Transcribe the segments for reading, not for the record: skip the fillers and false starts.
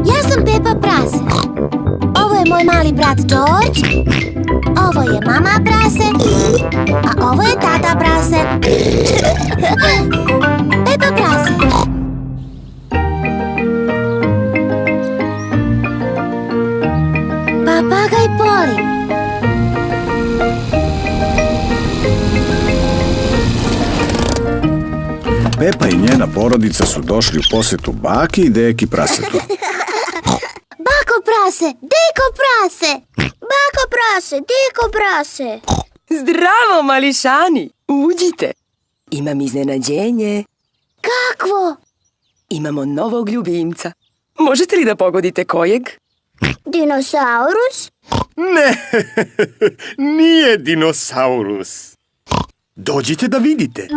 Ja sam Pepa Prase. Ovo je moj mali brat George. Ovo je mama Prase. A ovo je tata Prase. Pepa Prase. Papagaj Poli. Pepa i njena porodica su došli u posjetu baki i deki prasetu. Bako Prase, deko Prase. Bako Prase, deko Prase. Zdravo, mališani! Uđite! Imam iznenađenje. Kakvo? Imamo novog ljubimca. Možete li da pogodite kojeg? Dinosaurus? Ne, nije dinosaurus. Dođite da vidite.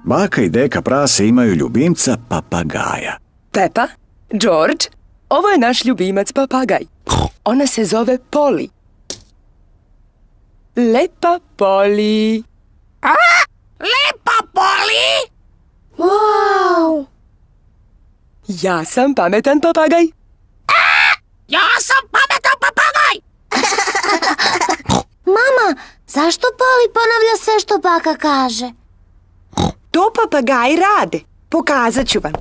Baka i deka prase imaju ljubimca papagaja. Pepa, George, ovo je naš ljubimac papagaj. Ona se zove Poli. Lepa Poli. Lepa Poli! Wow! Ja sam pametan papagaj. Ja sam pametan papagaj! Mama, zašto Poli ponavlja sve što baka kaže? To papagaji rade. Pokazat ću vam.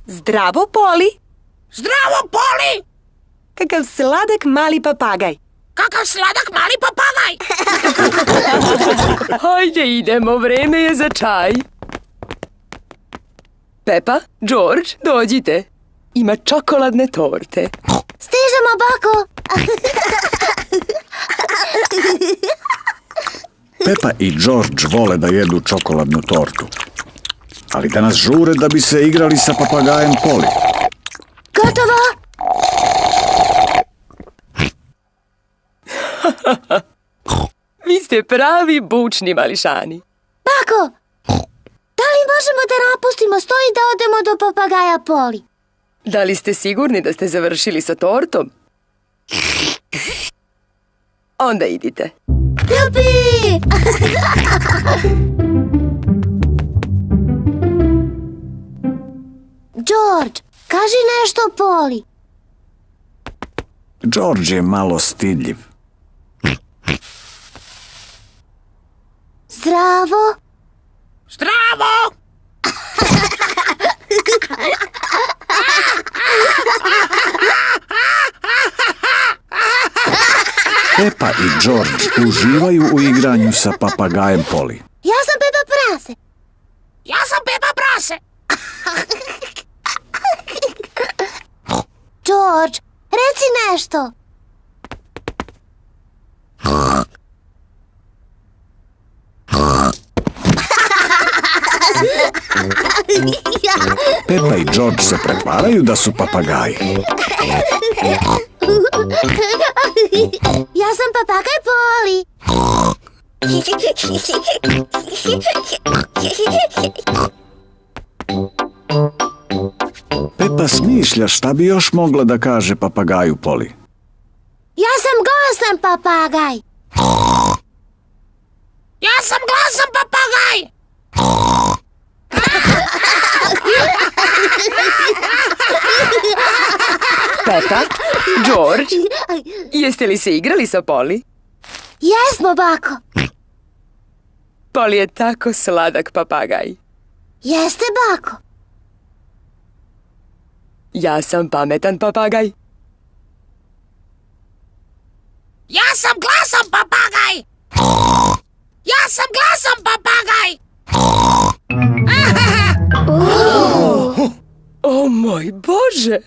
Zdravo, Poli. Zdravo, Poli! Kakav sladak mali papagaj. Kakav sladak mali papagaj! Hajde idemo, vreme je za čaj. Pepa, George, dođite. Ima čokoladne torte. Stižemo, bako! Pepa i George vole da jedu čokoladnu tortu. Ali danas žure da bi se igrali sa papagajem Poli. Gotovo! Vi ste pravi bučni mališani. Bako, da li možemo da napustimo sto i da odemo do papagaja Poli? Da li ste sigurni da ste završili sa tortom? Onda idite. Jupi! George, kaži nešto Poli. George je malo stidljiv. Zdravo? Zdravo! Pepa i George uživaju u igranju sa papagajem Poli. Ja sam Pepa Prase. Ja sam Pepa Prase. George, reci nešto. Pepa i George se pretvaraju da su papagaji. Ja sam papagaj Poli. Pepa smišlja šta bi još mogla da kaže papagaju Poli. Ja sam glasan papagaj. Ja sam glasan papagaj. Pepa, George, jeste li se igrali sa Poli? Jesmo, bako. Poli je tako sladak papagaj. Jeste, bako. Ja sam pametan papagaj. Ja sam glasan papagaj. Ja sam glasan papagaj. O moj Bože!